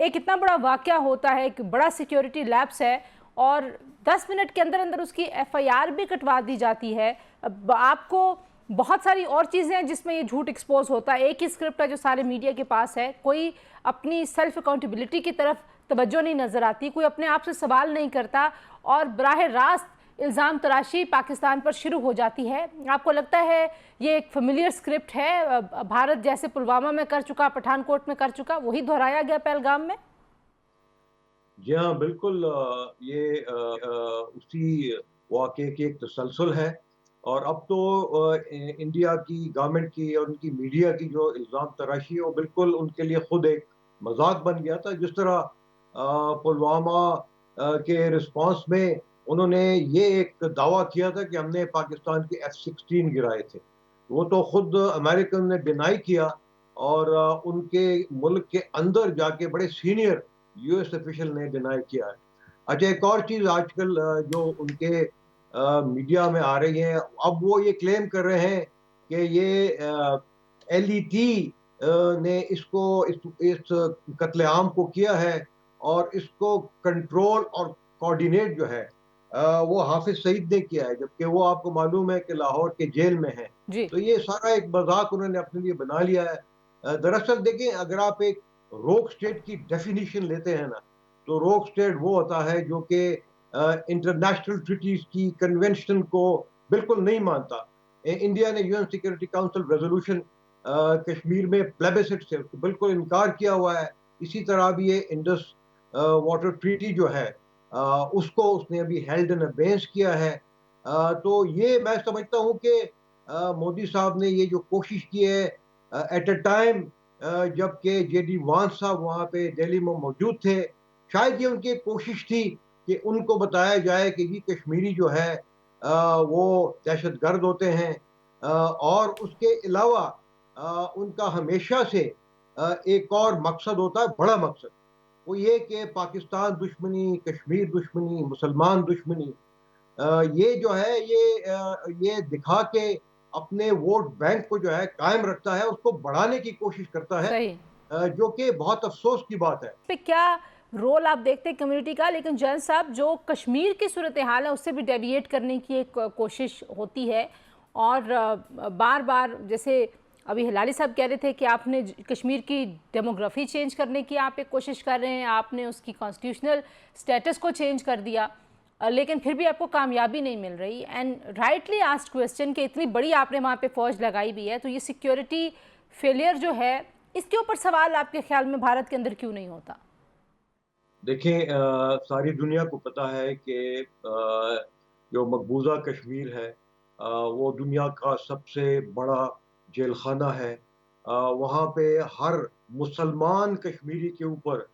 एक इतना बड़ा वाकया होता है, एक बड़ा सिक्योरिटी लैप्स है और 10 मिनट के अंदर अंदर उसकी एफआईआर भी कटवा दी जाती है। अब आपको बहुत सारी और चीज़ें हैं जिसमें ये झूठ एक्सपोज होता है। एक ही स्क्रिप्ट है जो सारे मीडिया के पास है, कोई अपनी सेल्फ अकाउंटेबिलिटी की तरफ तवज्जो नहीं नज़र आती, कोई अपने आप से सवाल नहीं करता और बराह रास्त इल्ज़ाम तराशी पाकिस्तान पर शुरू हो जाती है। आपको लगता है ये एक फेमिलियर स्क्रिप्ट है, भारत जैसे पुलवामा में कर चुका, पठानकोट में कर चुका, वही दोहराया गया पहलगाम में? जी हाँ, बिल्कुल। ये उसी वाक़ये की एक तसलसल है। और अब तो इंडिया की गवर्नमेंट की और उनकी मीडिया की जो इल्ज़ाम तराशी है, वो बिल्कुल उनके लिए खुद एक मज़ाक बन गया था। जिस तरह पुलवामा के रिस्पॉन्स में उन्होंने ये एक दावा किया था कि हमने पाकिस्तान के F-16 गिराए थे। वो तो खुद अमेरिकन ने डिनाई किया। और उनके मुल्क के अंदर जाके बड़े सीनियर यूएस ऑफिशियल ने डिनाई किया है। अच्छा, एक और चीज आजकल जो उनके मीडिया में आ रही है, अब वो ये क्लेम कर रहे हैं कि ये एलईटी ने इस कत्लेआम को किया है और इसको कंट्रोल और कोऑर्डिनेट जो है वो हाफिज सईद ने किया है, जबकि वो आपको मालूम है कि लाहौर के जेल में है। जी। तो ये सारा एक मजाक उन्होंने अपने लिए बना लिया है। दरअसल देखें, अगर आप एक रोक स्टेट की डेफिनेशन लेते हैं ना, तो रोक स्टेट वो होता है जो कि इंटरनेशनल ट्रिटीज की कन्वेंशन को बिल्कुल नहीं मानता। इंडिया ने UN security council resolution Kashmir में प्लेबिसिट से उसको बिल्कुल इनकार किया हुआ है। इसी तरह भी ये इंडस वाटर ट्रीटी जो है उसको उसने अभी हेल्ड इन अबेंस किया है। तो ये मैं समझता हूँ कि मोदी साहब ने ये जो कोशिश की है एट अ टाइम जबकि जेडी वांस साहब वहाँ पे दिल्ली में मौजूद थे, शायद ये उनकी एक कोशिश थी कि उनको बताया जाए कि ये कश्मीरी जो है वो दहशतगर्द होते हैं। और उसके अलावा उनका हमेशा से एक और मकसद होता है, बड़ा मकसद, वो ये कि पाकिस्तान दुश्मनी, कश्मीर दुश्मनी, मुसलमान दुश्मनी, ये जो है ये दिखा के अपने वोट बैंक को जो है कायम रखता है, उसको बढ़ाने की कोशिश करता है। सही। जो कि बहुत अफसोस की बात है। पे क्या रोल आप देखते हैं कम्युनिटी का? लेकिन जैन साहब, जो कश्मीर की सूरत हाल है उससे भी डेविएट करने की एक कोशिश होती है और बार बार, जैसे अभी हिलाली साहब कह रहे थे कि आपने कश्मीर की डेमोग्राफी चेंज करने की आप एक कोशिश कर रहे हैं, आपने उसकी कॉन्स्टिट्यूशनल स्टेटस को चेंज कर दिया, लेकिन फिर भी आपको कामयाबी नहीं मिल रही। एंड राइटली आस्क्ड क्वेश्चन कि इतनी बड़ी आपने वहाँ पे फौज लगाई भी है, तो ये सिक्योरिटी फेलियर जो है, इसके ऊपर सवाल आपके ख्याल में भारत के अंदर क्यों नहीं होता? देखें, सारी दुनिया को पता है कि जो मकबूजा कश्मीर है वो दुनिया का सबसे बड़ा जेल खाना है। वहाँ पे हर मुसलमान कश्मीरी के ऊपर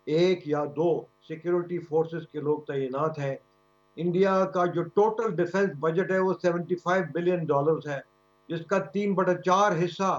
एक या दो सिक्योरिटी फोर्सेस के लोग तैनात हैं। इंडिया का जो टोटल डिफेंस बजट है वो $75 बिलियन है, जिसका 3/4 हिस्सा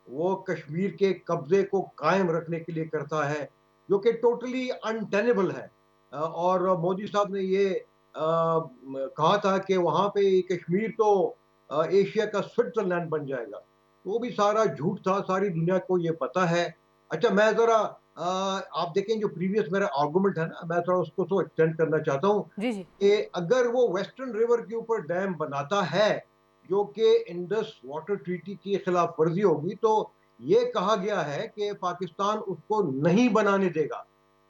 वो कश्मीर के कब्जे को कायम रखने के लिए करता है, जो कि टोटली अनटेनेबल है। और मोदी साहब ने ये कहा था कि वहाँ पे कश्मीर तो एशिया का स्विट्जरलैंड बन जाएगा। तो वो भी सारा झूठ था, सारी दुनिया को ये पता है। अच्छा, मैं ज़रा आप देखें जो प्रीवियस मेरा आर्गुमेंट है ना, मैं थोड़ा उसको तो एक्सटेंड करना चाहता हूँ जी जी। कि अगर वो वेस्टर्न रिवर के ऊपर डैम बनाता है जो कि इंडस वाटर ट्रीटी की खिलाफ वर्जी होगी, तो ये कहा गया है कि पाकिस्तान उसको नहीं बनाने देगा।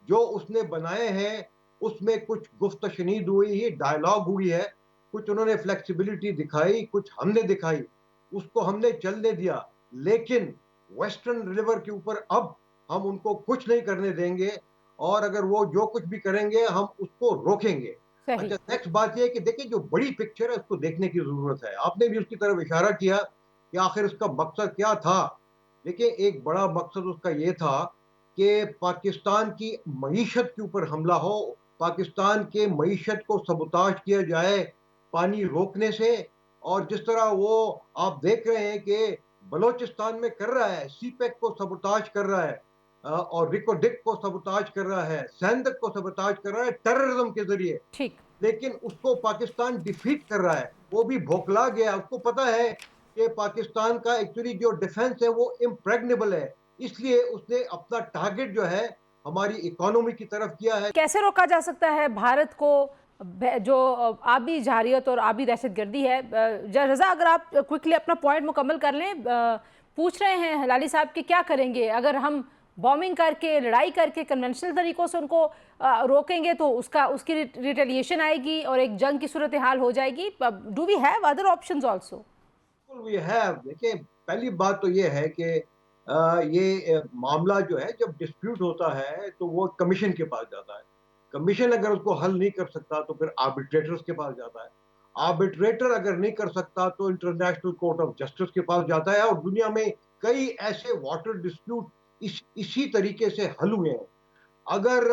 जो उसने बनाए हैं उसमें कुछ गुफ्त शनीद हुई है, डायलॉग हुई है, कुछ उन्होंने फ्लेक्सिबिलिटी दिखाई, कुछ हमने दिखाई, उसको हमने चलने दिया। लेकिन वेस्टर्न रिवर के ऊपर अब हम उनको कुछ नहीं करने देंगे, और अगर वो जो कुछ भी करेंगे हम उसको रोकेंगे। सही। अच्छा, नेक्स्ट बात ये है कि देखिए जो बड़ी पिक्चर है उसको देखने की जरूरत है। आपने भी उसकी तरफ इशारा किया कि आखिर उसका मकसद क्या था। देखिए, एक बड़ा मकसद उसका ये था कि पाकिस्तान की मईशत के ऊपर हमला हो, पाकिस्तान के मईशत को सबुताज किया जाए पानी रोकने से। और जिस तरह वो आप देख रहे हैं कि बलोचिस्तान में कर रहा है, सीपेक को सबुताज कर रहा है, और रिकोडिक को सबुताज कर रहा है, सैंदक को सबुताज कर रहा है टेररिज्म के जरिए। ठीक। लेकिन उसको पाकिस्तान डिफीट कर रहा है, वो भी भोखला गया। उसको पता है कि पाकिस्तान का एक्चुअली जो डिफेंस है वो इम्प्रेग्नेबल है, इसलिए उसने अपना टारगेट जो है हमारी इकोनॉमी की तरफ किया है। कैसे रोका जा सकता है भारत को जो आबी जहारियत और आबी दहशतगर्दी है? रजा, अगर आप क्विकली अपना पॉइंट मुकम्मल कर लें। पूछ रहे हैं हलाली साहब कि क्या करेंगे अगर हम बॉम्बिंग करके, लड़ाई करके, कन्वेंशनल तरीक़ों से उनको रोकेंगे तो उसकी रिटेलिएशन आएगी और एक जंग की सूरत हाल हो जाएगी। Do we have other options also? We have, देखिए पहली बात तो ये है कि ये मामला जो है जब डिस्प्यूट होता है तो वो कमीशन के पास जाता है। कमीशन अगर उसको हल नहीं कर सकता तो फिर आर्बिट्रेटर्स के पास जाता है। आर्बिट्रेटर अगर नहीं कर सकता तो इंटरनेशनल कोर्ट ऑफ जस्टिस के पास जाता है, और दुनिया में कई ऐसे वाटर डिस्प्यूट इसी तरीके से हल हुए हैं। अगर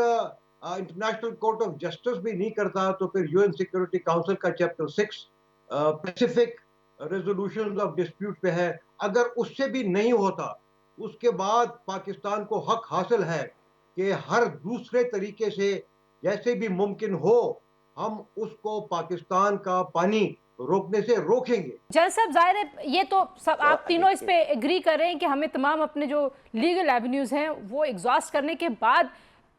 इंटरनेशनल कोर्ट ऑफ जस्टिस भी नहीं करता तो फिर यूएन सिक्योरिटी काउंसिल का chapter 6 Pacific resolution of dispute पे है। अगर उससे भी नहीं होता, उसके बाद पाकिस्तान को हक हासिल है कि हर दूसरे तरीके से जैसे भी मुमकिन हो हम उसको पाकिस्तान का पानी रोकने से रोकेंगे। जनरल साहब, जाहिर है ये तो सब आप तीनों इस पे एग्री कर रहे हैं कि हमें तमाम अपने जो लीगल एवेन्यूज़ हैं वो एग्जॉस्ट करने के बाद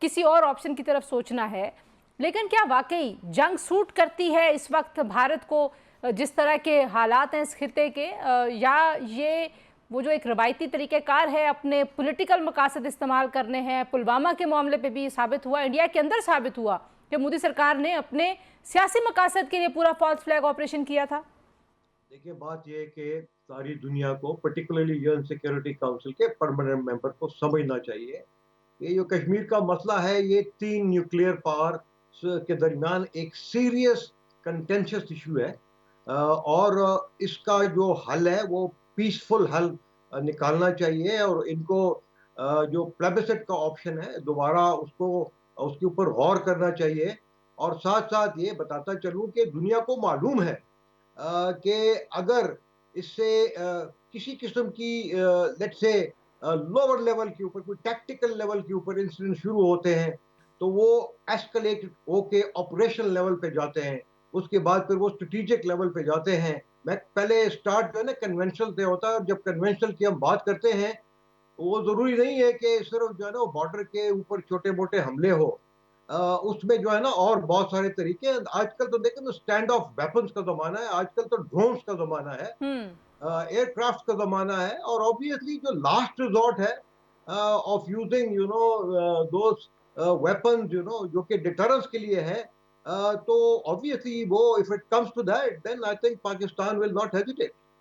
किसी और ऑप्शन की तरफ सोचना है। लेकिन क्या वाकई जंग सूट करती है इस वक्त भारत को, जिस तरह के हालात हैं इस खिते के, या ये वो जो एक रवायती तरीक़ेकार है अपने पॉलिटिकल मकासद इस्तेमाल करने हैं? पुलवामा के मामले पे भी साबित हुआ, इंडिया के अंदर साबित हुआ कि मोदी सरकार ने अपने सियासी मकासद के लिए पूरा फॉल्स फ्लैग ऑपरेशन किया था। देखिए बात यह है कि सारी दुनिया को, पर्टिकुलरली यूएन सिक्योरिटी काउंसिल के परमानेंट मेंबर को समझना चाहिए ये जो कश्मीर का मसला है ये 3 न्यूक्लियर पावर के दरमियान एक सीरियस कंटेंशियस इशू है, और इसका जो हल है वो पीसफुल हल निकालना चाहिए, और इनको जो प्लेबिससिट का ऑप्शन है दोबारा उसको उसके ऊपर गौर करना चाहिए। और साथ साथ ये बताता चलूं कि दुनिया को मालूम है कि अगर इससे किसी किस्म की लेट्स से लोअर लेवल के ऊपर, कोई टैक्टिकल लेवल के ऊपर इंसिडेंट शुरू होते हैं तो वो एस्केलेट होके ऑपरेशनल लेवल पे जाते हैं, उसके बाद फिर वो स्ट्रेटेजिक लेवल पे जाते हैं। मैं पहले स्टार्ट जो है ना कन्वेंशनल से होता है, और जब कन्वेंशनल की हम बात करते हैं तो वो जरूरी नहीं है कि सिर्फ जो है ना बॉर्डर के ऊपर छोटे मोटे हमले हो, उसमें जो है ना और बहुत सारे तरीके हैं। आजकल तो देखें तो स्टैंड ऑफ वेपन्स का जमाना है, आजकल तो ड्रोन्स का जमाना है, एयरक्राफ्ट का जमाना है, और ऑब्वियसली जो लास्ट रिजॉर्ट है ऑफ यूजिंग दोस वेपन्स जो कि डिटरेंस के लिए है, तो ऑब्वियसली वो if it comes to that then I think Pakistan will not hesitate.